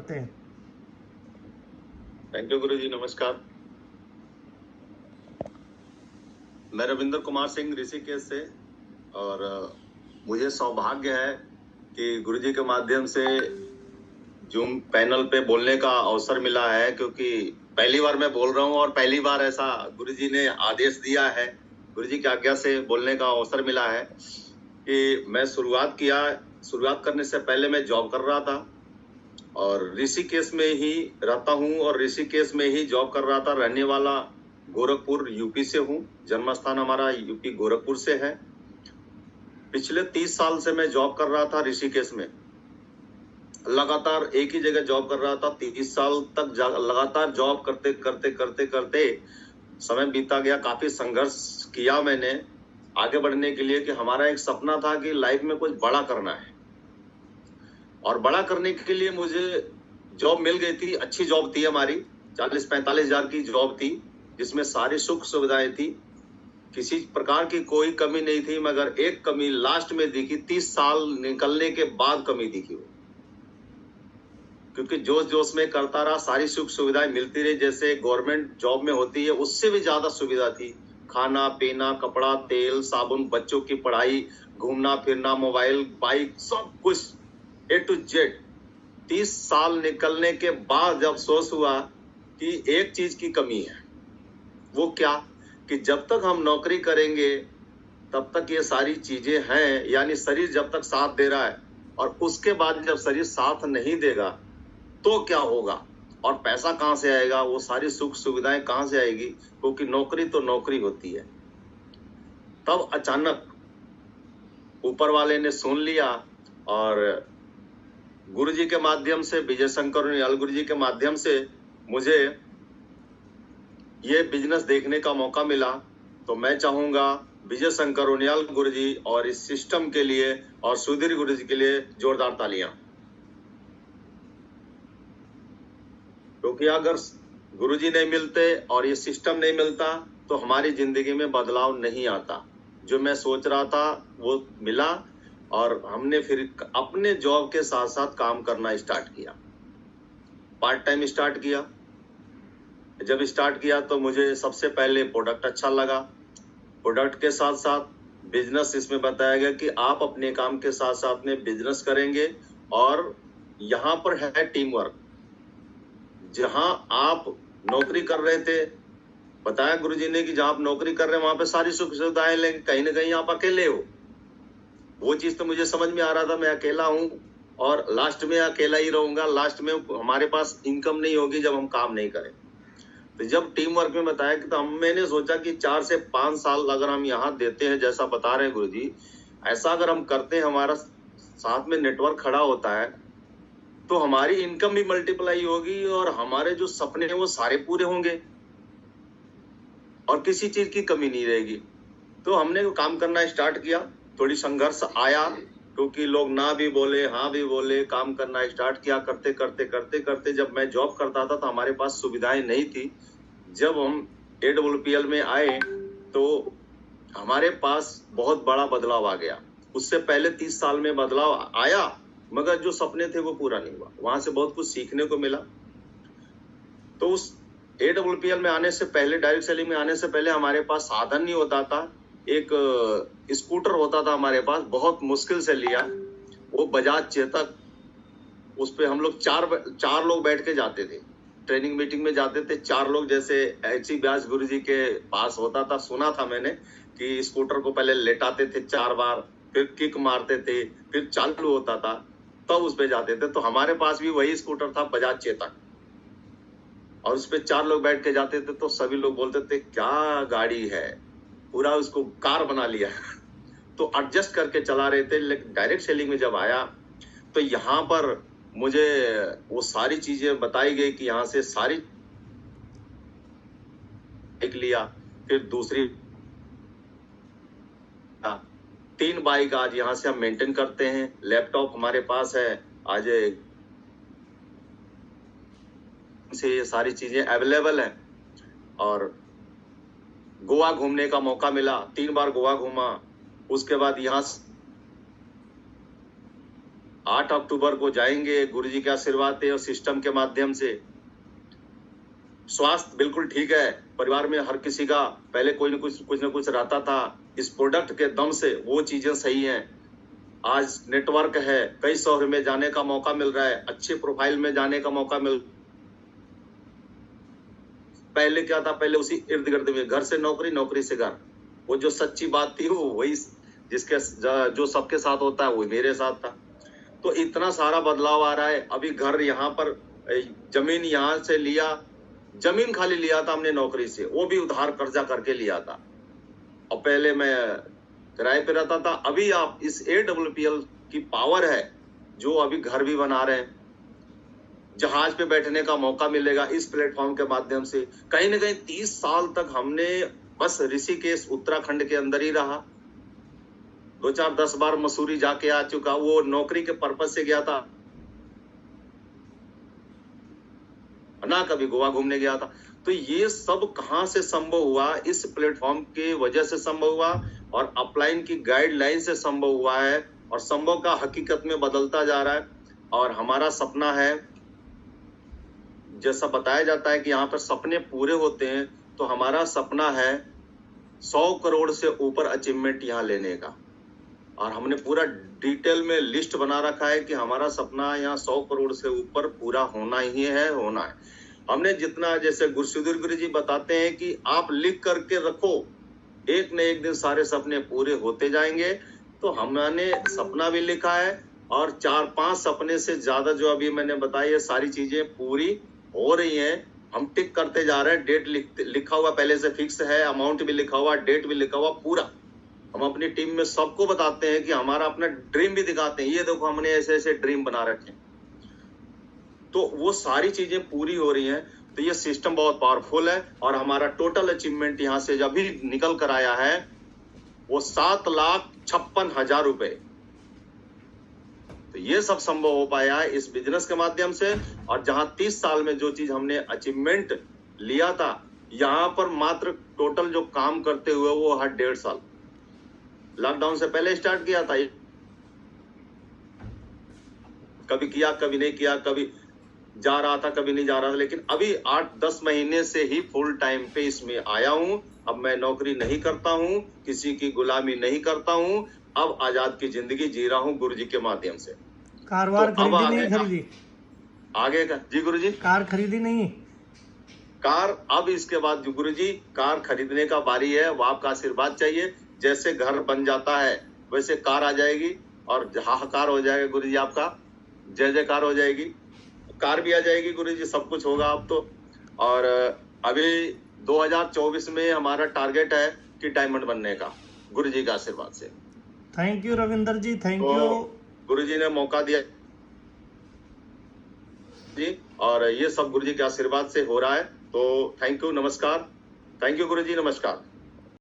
करते हैं। Thank you गुरु जी, नमस्कार। मैं रविंद्र कुमार सिंह ऋषिकेश से, और मुझे सौभाग्य है कि गुरु जी के माध्यम से जूम पैनल पे बोलने का अवसर मिला है, क्योंकि पहली बार मैं बोल रहा हूँ और पहली बार ऐसा गुरु जी ने आदेश दिया है, गुरु जी की आज्ञा से बोलने का अवसर मिला है कि मैं शुरुआत करने से पहले मैं जॉब कर रहा था और ऋषिकेश में ही रहता हूँ और ऋषिकेश में ही जॉब कर रहा था। रहने वाला गोरखपुर यूपी से हूँ, जन्म स्थान हमारा यूपी गोरखपुर से है। पिछले 30 साल से मैं जॉब कर रहा था ऋषिकेश में, लगातार एक ही जगह जॉब कर रहा था। 30 साल तक लगातार जॉब करते करते करते करते समय बीता गया। काफी संघर्ष किया मैंने आगे बढ़ने के लिए, कि हमारा एक सपना था कि लाइफ में कुछ बड़ा करना है, और बड़ा करने के लिए मुझे जॉब मिल गई थी। अच्छी जॉब थी हमारी, 40-45 हजार की जॉब थी, जिसमें सारी सुख सुविधाएं थी, किसी प्रकार की कोई कमी नहीं थी। मगर एक कमी लास्ट में दिखी, 30 साल निकलने के बाद कमी दिखी वो, क्योंकि जोश जोश में करता रहा, सारी सुख सुविधाएं मिलती रही जैसे गवर्नमेंट जॉब में होती है, उससे भी ज्यादा सुविधा थी। खाना पीना, कपड़ा, तेल साबुन, बच्चों की पढ़ाई, घूमना फिरना, मोबाइल, बाइक, सब कुछ ए टू जेड। 30 साल निकलने के बाद जब सोच हुआ कि एक चीज की कमी है, वो क्या, कि जब तक हम नौकरी करेंगे तब तक ये सारी चीजें हैं, यानी शरीर जब तक साथ दे रहा है, और उसके बाद जब शरीर साथ नहीं देगा तो क्या होगा, और पैसा कहां से आएगा, वो सारी सुख सुविधाएं कहां से आएगी, क्योंकि नौकरी तो नौकरी होती है। तब अचानक ऊपर वाले ने सुन लिया, और गुरु जी के माध्यम से, विजय शंकर उनियाल गुरु जी के माध्यम से मुझे ये बिजनेस देखने का मौका मिला। तो मैं चाहूंगा विजय शंकर उनियाल गुरु जी और इस सिस्टम के लिए और सुधीर गुरु जी के लिए जोरदार तालियां, क्योंकि अगर गुरु जी नहीं मिलते और ये सिस्टम नहीं मिलता तो हमारी जिंदगी में बदलाव नहीं आता। जो मैं सोच रहा था वो मिला, और हमने फिर अपने जॉब के साथ साथ काम करना स्टार्ट किया, पार्ट टाइम स्टार्ट किया। जब स्टार्ट किया तो मुझे सबसे पहले प्रोडक्ट अच्छा लगा, प्रोडक्ट के साथ साथ बिजनेस इसमें बताया गया कि आप अपने काम के साथ साथ में बिजनेस करेंगे, और यहाँ पर है टीम वर्क। जहां आप नौकरी कर रहे थे, बताया गुरुजी ने कि जहां आप नौकरी कर रहे हैं वहां पे सारी सुख सुविधाएं, लेकिन कहीं ना कहीं आप अकेले हो। वो चीज तो मुझे समझ में आ रहा था, मैं अकेला हूँ और लास्ट में अकेला ही रहूंगा। लास्ट में हमारे पास इनकम नहीं होगी जब हम काम नहीं करें। तो जब टीम वर्क में बताया कि, तो मैंने सोचा कि 4 से 5 साल अगर हम यहाँ देते हैं, जैसा बता रहे हैं गुरुजी, ऐसा अगर हम करते हैं, हमारा साथ में नेटवर्क खड़ा होता है, तो हमारी इनकम भी मल्टीप्लाई होगी और हमारे जो सपने हैं वो सारे पूरे होंगे और किसी चीज की कमी नहीं रहेगी। तो हमने काम करना स्टार्ट किया। थोड़ी संघर्ष आया, क्योंकि लोग ना भी बोले हाँ भी बोले। काम करना स्टार्ट किया, करते करते करते करते जब मैं जॉब करता था तो हमारे पास सुविधाएं नहीं थी। जब हम AWPL में आए तो हमारे पास बहुत बड़ा बदलाव आ गया। उससे पहले 30 साल में बदलाव आया, मगर जो सपने थे वो पूरा नहीं हुआ। वहां से बहुत कुछ सीखने को मिला। तो उस AWPL में आने से पहले, डायरेक्ट सेलिंग में आने से पहले हमारे पास साधन नहीं होता था। एक स्कूटर होता था हमारे पास, बहुत मुश्किल से लिया, वो बजाज चेतक। उस पे हम लोग चार लोग बैठ के जाते थे, ट्रेनिंग मीटिंग में जाते थे 4 लोग। जैसे HC व्यास गुरु जी के पास होता था, सुना था मैंने कि स्कूटर को पहले लेटाते थे 4 बार, फिर किक मारते थे, फिर चालू होता था, तब उस पे जाते थे। तो हमारे पास भी वही स्कूटर था, बजाज चेतक, और उस पे 4 लोग बैठ के जाते थे। तो सभी लोग बोलते थे क्या गाड़ी है, पूरा उसको कार बना लिया। तो एडजस्ट करके चला रहे थे। लेकिन डायरेक्ट सेलिंग में जब आया तो यहाँ पर मुझे वो सारी चीजें बताई गई कि यहाँ से सारी बाइक लिया, फिर दूसरी 3 बाइक आज यहाँ से हम मेंटेन करते हैं। लैपटॉप हमारे पास है, आज से ये सारी चीजें अवेलेबल है। और गोवा घूमने का मौका मिला, 3 बार गोवा घूमा। उसके बाद यहाँ 8 अक्टूबर को जाएंगे, गुरुजी के आशीर्वाद है और सिस्टम के माध्यम से। स्वास्थ्य बिल्कुल ठीक है, परिवार में हर किसी का पहले कोई न कुछ रहता था, इस प्रोडक्ट के दम से वो चीजें सही हैं। आज नेटवर्क है, कई शहर में जाने का मौका मिल रहा है, अच्छे प्रोफाइल में जाने का मौका मिल। पहले क्या था, पहले उसी इर्द गिर्द में, घर से नौकरी, नौकरी से घर, वो जो सच्ची बात थी वो वही जिसके जो सबके साथ होता है वो मेरे साथ था। तो इतना सारा बदलाव आ रहा है। अभी घर यहाँ पर, जमीन यहाँ से लिया, जमीन खाली लिया था हमने नौकरी से, वो भी उधार कर्जा करके लिया था, और पहले मैं किराए पे रहता था। अभी आप इस AWPL की पावर है जो अभी घर भी बना रहे हैं, जहाज पे बैठने का मौका मिलेगा इस प्लेटफॉर्म के माध्यम से। कहीं ना कहीं 30 साल तक हमने बस ऋषिकेश उत्तराखंड के अंदर ही रहा, 2-4-10 बार मसूरी जाके आ चुका, वो नौकरी के पर्पज से गया था ना, कभी गोवा घूमने गया था। तो ये सब कहां से संभव हुआ? इस प्लेटफॉर्म की वजह से संभव हुआ और अपलाइन की गाइडलाइन से संभव हुआ है, और संभव का हकीकत में बदलता जा रहा है। और हमारा सपना है, जैसा बताया जाता है कि यहाँ पर सपने पूरे होते हैं, तो हमारा सपना है 100 करोड़ से ऊपर अचीवमेंट यहाँ लेने का। और हमने पूरा डिटेल में लिस्ट बना रखा है कि हमारा सपना यहाँ 100 करोड़ से ऊपर पूरा होना ही है, होना है। हमने जितना, जैसे गुरुसुधीर गुरु जी बताते हैं कि आप लिख करके रखो, एक न एक दिन सारे सपने पूरे होते जाएंगे। तो हमने सपना भी लिखा है, और 4-5 सपने से ज्यादा जो अभी मैंने बताई है सारी चीजें पूरी हो रही हैं। हम टिक करते जा रहे हैं, डेट लिखा हुआ पहले से फिक्स है, अमाउंट भी लिखा हुआ, डेट भी लिखा हुआ पूरा। हम अपनी टीम में सबको बताते हैं कि हमारा अपना ड्रीम भी दिखाते हैं, ये देखो हमने ऐसे ऐसे ड्रीम बना रखे। तो वो सारी चीजें पूरी हो रही हैं। तो ये सिस्टम बहुत पावरफुल है, और हमारा टोटल अचीवमेंट यहाँ से जब भी निकल कर आया है वो 7,56,000 रुपए। तो ये सब संभव हो पाया है इस बिजनेस के माध्यम से। और जहां 30 साल में जो चीज हमने अचीवमेंट लिया था, यहाँ पर मात्र टोटल जो काम करते हुए वो हर 1.5 साल, लॉकडाउन से पहले स्टार्ट किया था, कभी किया कभी नहीं किया, कभी जा रहा था कभी नहीं जा रहा था, लेकिन अभी 8-10 महीने से ही फुल टाइम पे इसमें आया हूं। अब मैं नौकरी नहीं करता हूं, किसी की गुलामी नहीं करता हूं, अब आजाद की जिंदगी जी रहा हूं गुरुजी के माध्यम से। कार तो खरीदी नहीं खरीदी? आगे का जी गुरुजी, कार खरीदी नहीं? कार अब इसके बाद गुरुजी कार खरीदने का बारी है, वो आपका आशीर्वाद चाहिए। जैसे घर बन जाता है वैसे कार आ जाएगी, और हाहाकार हो जाएगा गुरुजी, आपका जय जयकार हो जाएगी, कार भी आ जाएगी गुरुजी, सब कुछ होगा अब तो। और अभी 2024 में हमारा टारगेट है कि डायमंड बनने का, गुरुजी के आशीर्वाद से। Thank you Ravinder ji, thank you. Guruji ने मौका दिया जी, और ये सब गुरुजी के आशीर्वाद से हो रहा है। तो थैंक यू, नमस्कार। थैंक यू गुरुजी, नमस्कार।